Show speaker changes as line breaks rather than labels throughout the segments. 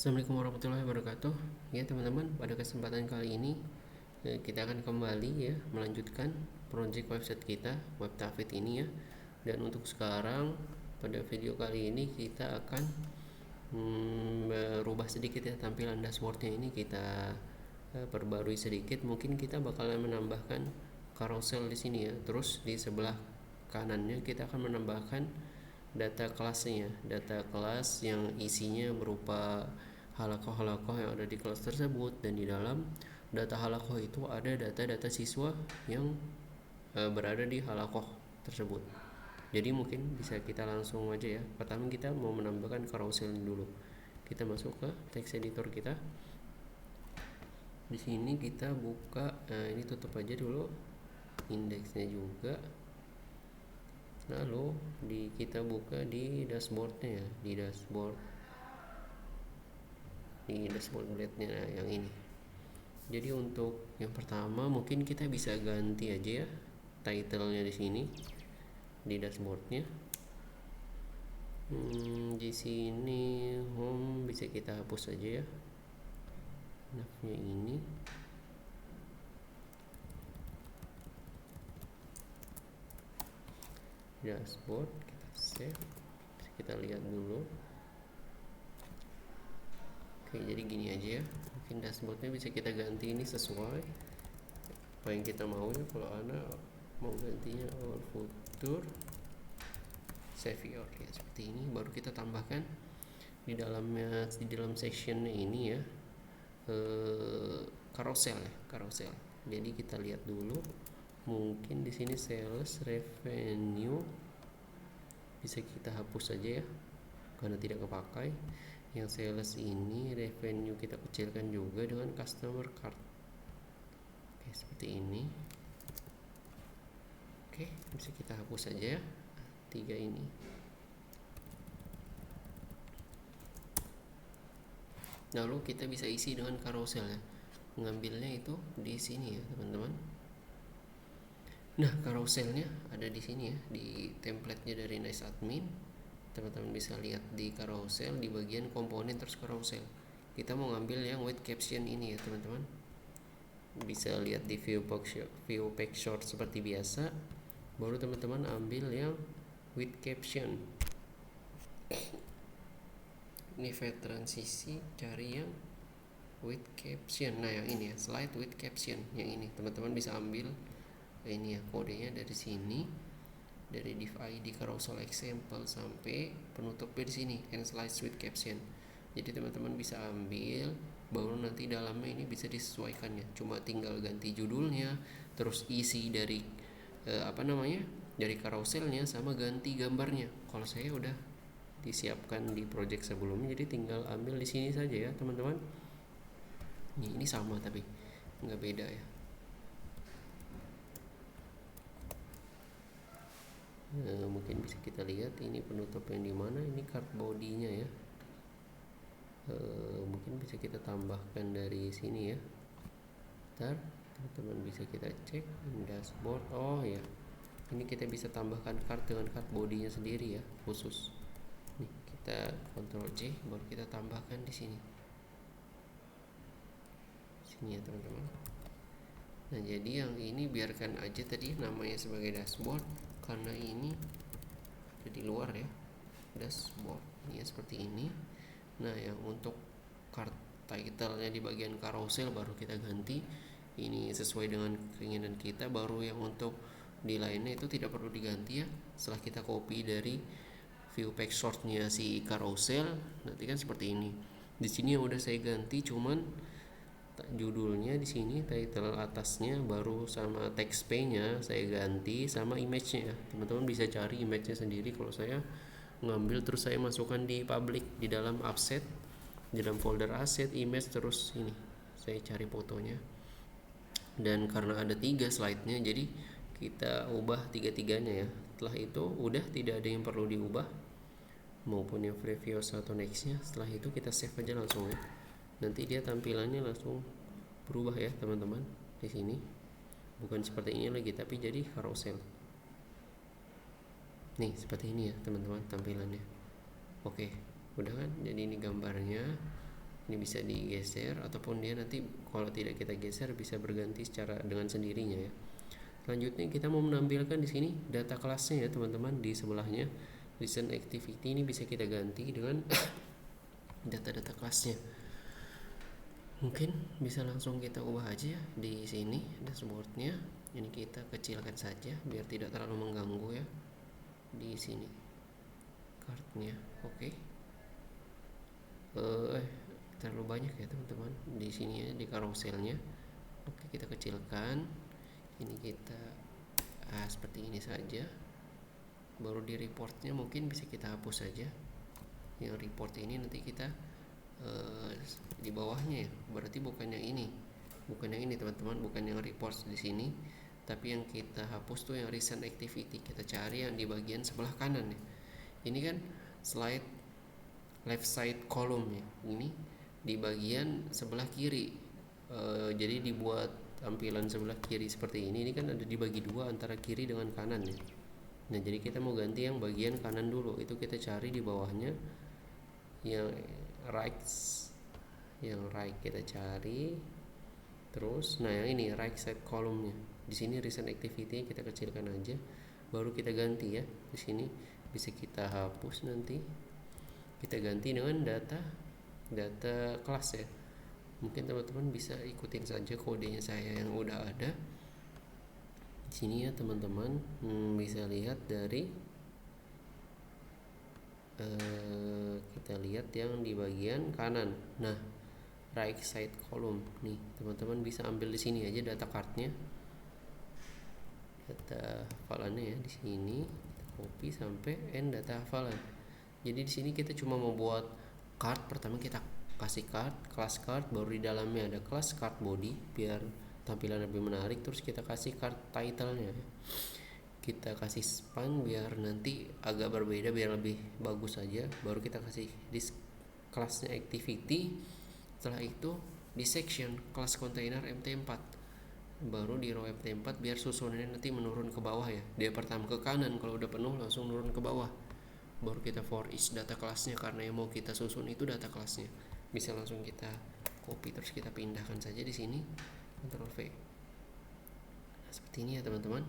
Assalamualaikum warahmatullahi wabarakatuh. Ya teman-teman, pada kesempatan kali ini kita akan kembali ya melanjutkan project website kita, Web Tafid ini ya. Dan untuk sekarang pada video kali ini kita akan merubah sedikit ya tampilan dashboardnya ini, kita perbarui sedikit. Mungkin kita bakalan menambahkan carousel di sini ya. Terus di sebelah kanannya kita akan menambahkan data kelasnya, data kelas yang isinya berupa halakoh-halakoh yang ada di kelas tersebut, dan di dalam data halakoh itu ada data-data siswa yang berada di halakoh tersebut. Jadi mungkin bisa kita langsung aja ya. Pertama kita mau menambahkan carousel dulu. Kita masuk ke text editor kita. Di sini kita buka, ini tutup aja dulu indeksnya juga. Lalu kita buka di dashboardnya ya, di dashboard blade-nya yang ini. Jadi untuk yang pertama mungkin kita bisa ganti aja ya title-nya di sini di dashboard-nya. Di sini home bisa kita hapus aja ya. Nav-nya ini. Dashboard kita save, kita lihat dulu. Oke, jadi gini aja ya, mungkin dashboardnya bisa kita ganti ini sesuai apa yang kita mau ya. Kalau Ana mau gantinya all future save your ya, seperti ini. Baru kita tambahkan di dalam sectionnya ini ya carousel ya, carousel. Jadi kita lihat dulu, mungkin di sini sales revenue bisa kita hapus saja ya karena tidak kepakai. Yang sales ini revenue kita kecilkan juga dengan customer card. Oke, seperti ini. Oke, bisa kita hapus saja ya 3 ini. Lalu kita bisa isi dengan carousel ya. Ngambilnya itu di sini ya teman-teman. Nah, carouselnya ada di sini ya, di template-nya dari Nice Admin. Teman-teman bisa lihat di carousel di bagian komponen terus carousel. Kita mau ngambil yang with caption ini ya teman-teman. Bisa lihat di view page short seperti biasa. Baru teman-teman ambil yang with caption. Ini file transisi, cari yang with caption. Nah, yang ini ya, slide with caption. Yang ini teman-teman bisa ambil ini ya, kodenya dari sini, dari div id carousel example sampai penutupnya di sini and slides with caption. Jadi teman-teman bisa ambil, baru nanti dalamnya ini bisa disesuaikan ya. Cuma tinggal ganti judulnya, terus isi dari dari carouselnya, sama ganti gambarnya. Kalau saya udah disiapkan di project sebelumnya, jadi tinggal ambil di sini saja ya teman-teman. Ini sama tapi nggak beda ya. Mungkin bisa kita lihat ini penutup yang di mana, ini card body-nya ya. Mungkin bisa kita tambahkan dari sini ya. Ntar teman-teman bisa kita cek dashboard. Oh ya, ini kita bisa tambahkan card dengan card body-nya sendiri ya, khusus. Nih kita Ctrl J, baru kita tambahkan di sini. Sini ya teman-teman. Nah, jadi yang ini biarkan aja tadi namanya sebagai dashboard, karena ini ada di luar ya, dashboard ini ya, seperti ini. Nah, yang untuk card title-nya di bagian carousel baru kita ganti ini sesuai dengan keinginan kita. Baru yang untuk di lainnya itu tidak perlu diganti ya. Setelah kita copy dari view page short-nya si carousel, nanti kan seperti ini. Di sini yang udah saya ganti cuman judulnya, di sini title atasnya, baru sama text P-nya saya ganti, sama image-nya ya. Teman-teman bisa cari image-nya sendiri. Kalau saya ngambil terus saya masukkan di public, di dalam offset, di dalam folder asset, image, terus ini saya cari fotonya. Dan karena ada 3 slide-nya, jadi kita ubah 3-tiganya ya. Setelah itu udah tidak ada yang perlu diubah, maupun yang previous atau next-nya. Setelah itu kita save aja langsung ya. Nanti dia tampilannya langsung berubah ya teman-teman. Di sini bukan seperti ini lagi, tapi jadi carousel. Nih seperti ini ya teman-teman tampilannya. Oke, udah kan? Jadi ini gambarnya. Ini bisa digeser ataupun dia nanti kalau tidak kita geser bisa berganti secara dengan sendirinya ya. Selanjutnya kita mau menampilkan di sini data kelasnya ya teman-teman, di sebelahnya recent activity ini bisa kita ganti dengan data-data kelasnya. Mungkin bisa langsung kita ubah aja ya di sini dashboardnya. Ini kita kecilkan saja biar tidak terlalu mengganggu ya. Di sini kartnya, oke. Terlalu banyak ya teman-teman di sini ya, di karuselnya. Oke, kita kecilkan. Ini kita seperti ini saja. Baru di reportnya mungkin bisa kita hapus saja. Yang report ini nanti kita di bawahnya ya. Berarti bukan yang ini teman-teman, bukan yang report di sini, tapi yang kita hapus tuh yang recent activity. Kita cari yang di bagian sebelah kanan ya. Ini kan slide left side column ya. Ini di bagian sebelah kiri. Jadi dibuat tampilan sebelah kiri seperti ini. Ini kan ada dibagi dua antara kiri dengan kanan ya. Nah, jadi kita mau ganti yang bagian kanan dulu. Itu kita cari di bawahnya yang right kita cari. Terus nah yang ini right side column-nya. Di sini recent activity kita kecilkan aja. Baru kita ganti ya. Di sini bisa kita hapus nanti. Kita ganti dengan data kelas ya. Mungkin teman-teman bisa ikutin saja kodenya saya yang udah ada di sini ya teman-teman. Bisa lihat dari kita lihat yang di bagian kanan. Nah, right side column nih teman-teman bisa ambil di sini aja data cardnya, data hafalannya ya. Di sini kita copy sampai end data hafalan. Jadi di sini kita cuma mau buat card. Pertama kita kasih card, class card, baru di dalamnya ada class card body biar tampilan lebih menarik. Terus kita kasih card title-nya. Kita kasih span biar nanti agak berbeda, biar lebih bagus aja. Baru kita kasih di kelasnya activity. Setelah itu di section kelas container MT4. Baru di row MT4 biar susunannya nanti menurun ke bawah ya. Dia pertama ke kanan, kalau udah penuh langsung turun ke bawah. Baru kita for each data kelasnya, karena yang mau kita susun itu data kelasnya. Bisa langsung kita copy terus kita pindahkan saja di sini. Ctrl V. Nah, seperti ini ya teman-teman.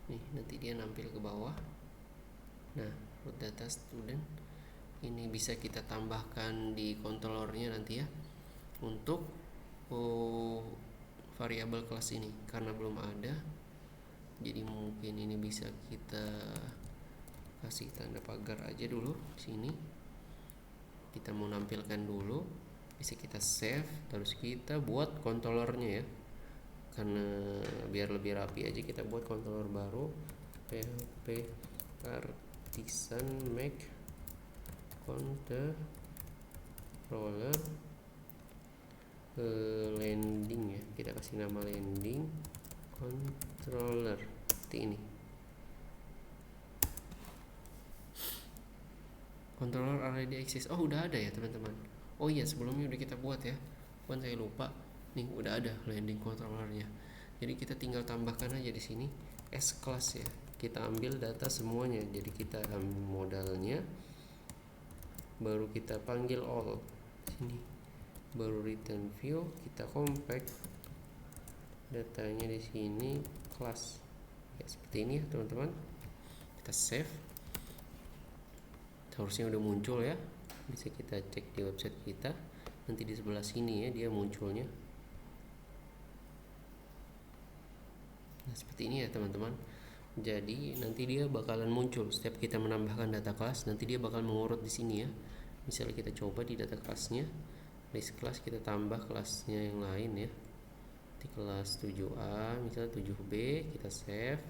Nih nanti dia nampil ke bawah. Nah, root data student ini bisa kita tambahkan di controllernya nanti ya untuk variabel kelas ini, karena belum ada. Jadi mungkin ini bisa kita kasih tanda pagar aja dulu di sini. Kita mau nampilkan dulu, bisa kita save, terus kita buat controllernya ya. Karena biar lebih rapi aja kita buat controller baru, php artisan make controller landing ya. Kita kasih nama landing controller seperti ini. Controller already exist. Oh, udah ada ya teman-teman. Oh iya, sebelumnya udah kita buat ya. Kan saya lupa. Nih udah ada landing controllernya. Jadi kita tinggal tambahkan aja di sini S class ya. Kita ambil data semuanya. Jadi kita ambil modalnya. Baru kita panggil all sini. Baru return view, kita compact datanya di sini class. Ya, seperti ini ya teman-teman. Kita save. Harusnya udah muncul ya. Bisa kita cek di website kita. Nanti di sebelah sini ya dia munculnya. Nah, seperti ini ya teman-teman. Jadi nanti dia bakalan muncul setiap kita menambahkan data kelas. Nanti dia bakal mengurut di sini ya. Misalnya kita coba di data kelasnya, list kelas kita tambah kelasnya yang lain ya. Di kelas 7A misalnya 7B kita save.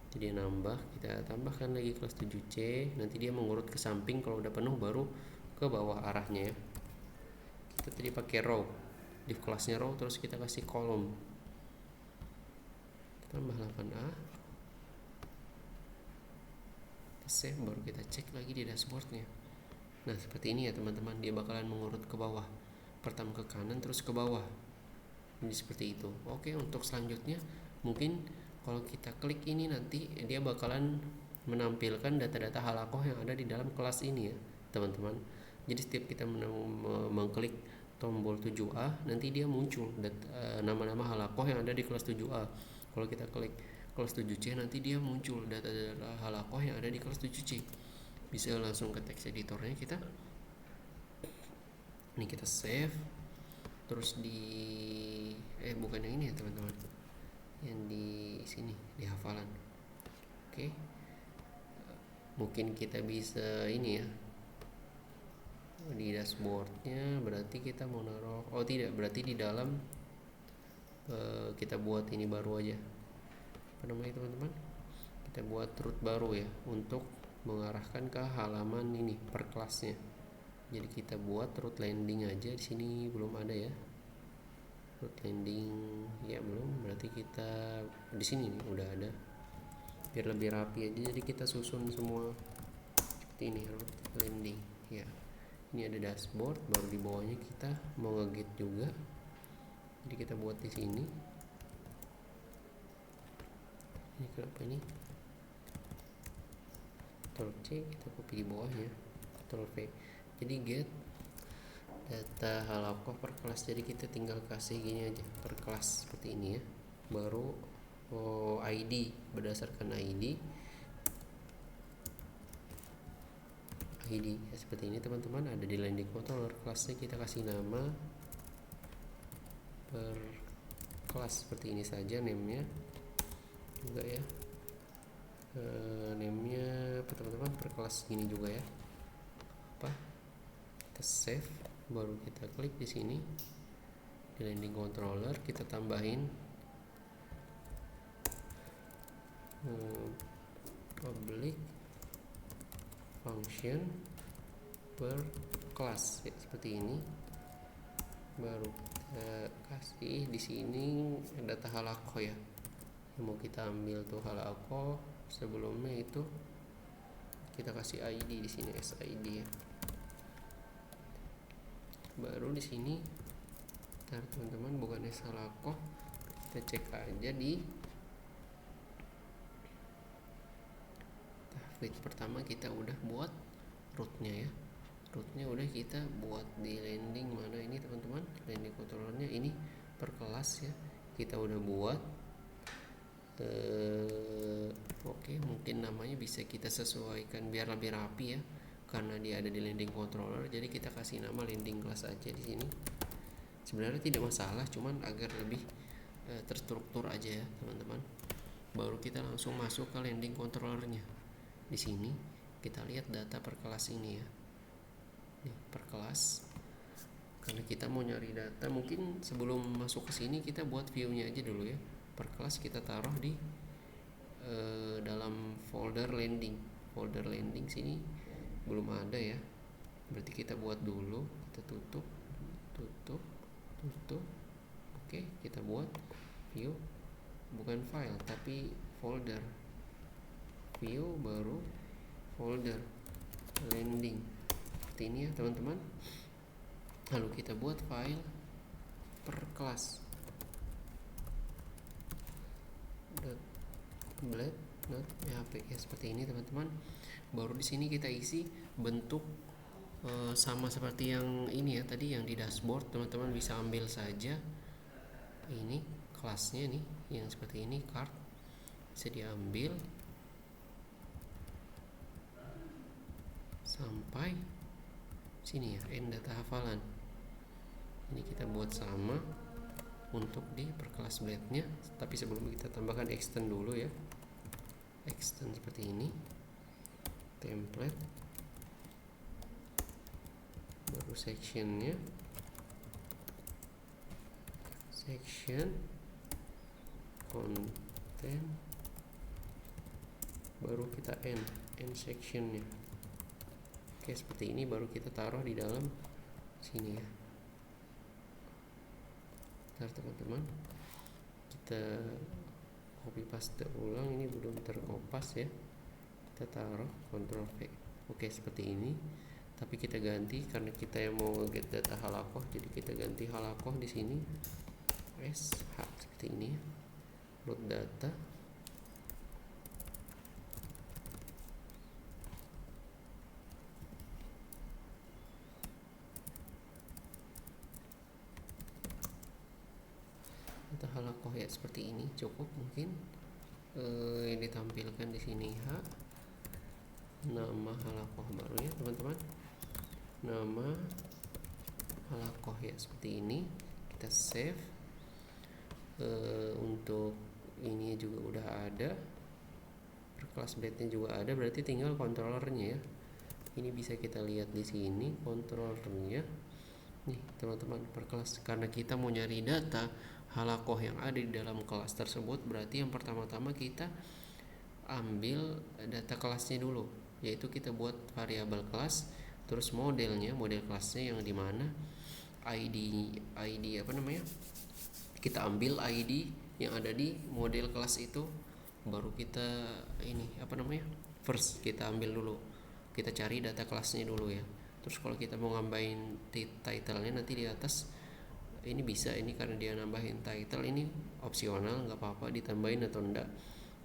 Jadi dia nambah, kita tambahkan lagi kelas 7C. Nanti dia mengurut ke samping, kalau udah penuh baru ke bawah arahnya ya. Kita tadi pakai row, di kelasnya row, terus kita kasih kolom. Tambah 8A. Kita save, baru kita cek lagi di dashboardnya. Nah seperti ini ya teman-teman, dia bakalan mengurut ke bawah. Pertama ke kanan terus ke bawah. Jadi seperti itu. Oke, untuk selanjutnya mungkin kalau kita klik ini nanti dia bakalan menampilkan data-data halakoh yang ada di dalam kelas ini ya teman-teman. Jadi setiap kita mengklik tombol 7A, nanti dia muncul nama-nama halakoh yang ada di kelas 7A. Kalau kita klik kelas 7C, nanti dia muncul data-data halakoh yang ada di kelas 7C. Bisa langsung ke text editornya kita. Ini kita save. Terus di bukan yang ini ya teman-teman, yang di sini di hafalan. Oke. Mungkin kita bisa ini ya, di dashboardnya berarti kita mau naruh, oh tidak, berarti di dalam kita buat ini baru aja, apa namanya teman-teman, kita buat root baru ya untuk mengarahkan ke halaman ini per kelasnya. Jadi kita buat root landing aja, di sini belum ada ya root landing ya, belum, berarti kita di sini nih udah ada, biar lebih rapi aja. Jadi kita susun semua seperti ini, root landing ya. Ini ada dashboard, baru di bawahnya kita mau nge-git juga. Jadi kita buat di sini. Ini kenapa ini? Ctrl C, kita copy di bawahnya. Ctrl V. Jadi get data halakoh per kelas. Jadi kita tinggal kasih gini aja, per kelas seperti ini ya. Baru ID berdasarkan ID ya, seperti ini teman-teman. Ada di landing controller, kelasnya kita kasih nama per kelas seperti ini saja, name-nya juga ya, name-nya apa teman-teman, per kelas gini juga ya. Apa, kita save, baru kita klik di sini di landing controller, kita tambahin public function per kelas ya, seperti ini. Baru kita kasih di sini data halakoh ya, yang mau kita ambil tuh halakoh. Sebelumnya itu kita kasih ID di sini, SID ya. Baru di sini teman-teman, bukan halakoh, kita cek aja di tahfidz pertama kita udah buat rootnya ya. Rootnya udah kita buat di landing mana ini teman-teman, landing controllernya ini per kelas ya, kita udah buat. Oke, mungkin namanya bisa kita sesuaikan biar lebih rapi ya, karena dia ada di landing controller. Jadi kita kasih nama landing class aja di sini. Sebenarnya tidak masalah, cuman agar lebih terstruktur aja ya teman-teman. Baru kita langsung masuk ke landing controllernya. Di sini kita lihat data per kelas ini ya. Nih, per kelas. Karena kita mau nyari data, mungkin sebelum masuk ke sini kita buat view-nya aja dulu ya. Per kelas kita taruh di dalam folder landing. Folder landing sini belum ada ya. Berarti kita buat dulu, kita tutup. Oke, kita buat view, bukan file tapi folder. View baru folder landing seperti ini ya teman-teman. Lalu kita buat file per kelas .blade.php ya, seperti ini teman-teman. Baru di sini kita isi bentuk sama seperti yang ini ya tadi, yang di dashboard. Teman-teman bisa ambil saja ini kelasnya nih, yang seperti ini, card, bisa diambil sampai sini ya, end data hafalan. Ini kita buat sama untuk di perkelas blade-nya, tapi sebelum kita tambahkan extend dulu ya. Extend seperti ini, template, baru sectionnya, section, content, baru kita end sectionnya. Oke, seperti ini, baru kita taruh di dalam sini ya. Bentar teman-teman, kita copy paste ulang, ini belum terkopas ya. Kita taruh Ctrl V. Oke, seperti ini. Tapi kita ganti karena kita yang mau get data halakoh, jadi kita ganti halakoh di sini sh seperti ini ya. Root data, data halakoh ya seperti ini cukup mungkin. Ditampilkan di sini nama halakoh baru ya teman-teman, nama halakoh ya seperti ini. Kita save. Untuk ini juga udah ada, per kelas bednya juga ada, berarti tinggal controllernya ya. Ini bisa kita lihat di sini controllernya nih teman-teman, per kelas. Karena kita mau nyari data halakoh yang ada di dalam kelas tersebut, berarti yang pertama-tama kita ambil data kelasnya dulu, yaitu kita buat variabel kelas, terus model kelasnya yang dimana ID apa namanya, kita ambil ID yang ada di model kelas itu, baru kita ini apa namanya, first kita ambil dulu, kita cari data kelasnya dulu ya. Terus kalau kita mau nambahin title-nya nanti di atas ini bisa, ini karena dia nambahin title ini opsional, nggak apa-apa ditambahin atau enggak.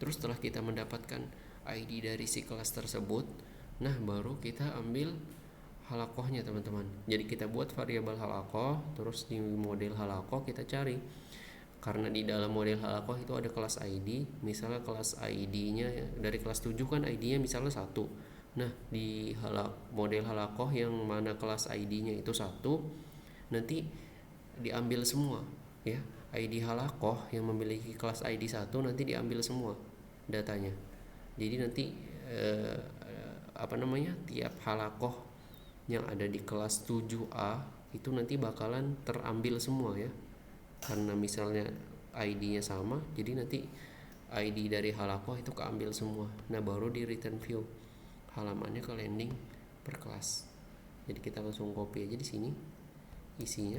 Terus setelah kita mendapatkan ID dari si kelas tersebut, nah baru kita ambil halakohnya teman-teman. Jadi kita buat variabel halakoh, terus di model halakoh kita cari, karena di dalam model halakoh itu ada kelas ID, misalnya kelas ID-nya dari kelas 7 kan ID-nya misalnya 1. Nah di model halakoh yang mana kelas ID-nya itu 1, nanti diambil semua ya. ID halakoh yang memiliki kelas ID 1 nanti diambil semua datanya. Jadi nanti apa namanya, tiap halakoh yang ada di kelas 7A itu nanti bakalan terambil semua ya. Karena misalnya ID-nya sama, jadi nanti ID dari halakoh itu keambil semua. Nah baru di return view halamannya ke landing per kelas. Jadi kita langsung copy aja di sini isinya,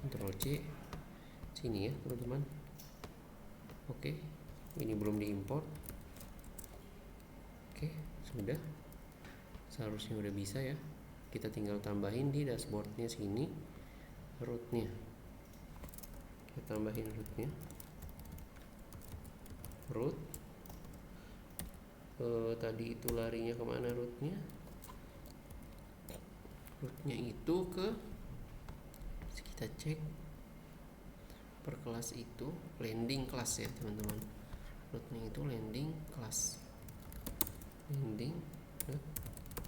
Ctrl C sini ya teman-teman. Oke, ini belum diimport. Oke, sudah, seharusnya udah bisa ya. Kita tinggal tambahin di dashboardnya sini rootnya, kita tambahin rootnya, root tadi itu larinya kemana rootnya itu ke, kita cek per kelas itu landing kelas ya teman-teman. Rootnya itu landing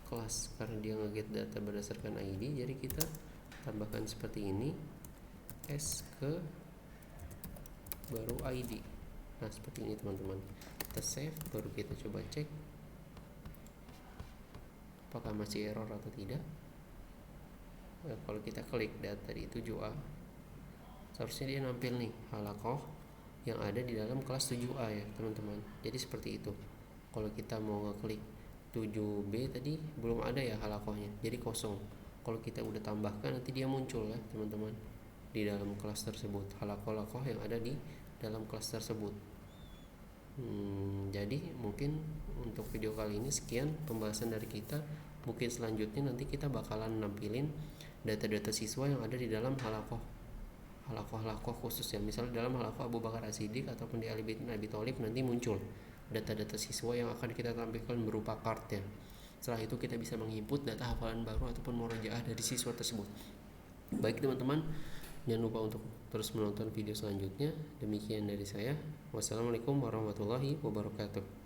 kelas, karena dia nge-get data berdasarkan ID, jadi kita tambahkan seperti ini, S ke baru ID. Nah seperti ini teman-teman. Kita save, baru kita coba cek apakah masih error atau tidak. Nah, kalau kita klik data di 7A, seharusnya dia nampil nih halakoh yang ada di dalam kelas 7A ya teman-teman. Jadi seperti itu. Kalau kita mau ngeklik 7B tadi belum ada ya halakohnya, jadi kosong. Kalau kita udah tambahkan nanti dia muncul ya teman-teman di dalam kelas tersebut, halakoh yang ada di dalam kelas tersebut. Jadi mungkin untuk video kali ini sekian pembahasan dari kita. Mungkin selanjutnya nanti kita bakalan nampilin data-data siswa yang ada di dalam halakoh khusus ya. Misalnya dalam halakoh Abu Bakar As-Siddiq ataupun di Ali bin Abi Thalib nanti muncul data-data siswa yang akan kita tampilkan berupa kartnya. Setelah itu kita bisa menginput data hafalan baru ataupun murojaah dari siswa tersebut. Baik teman-teman, jangan lupa untuk terus menonton video selanjutnya. Demikian dari saya. Wassalamualaikum warahmatullahi wabarakatuh.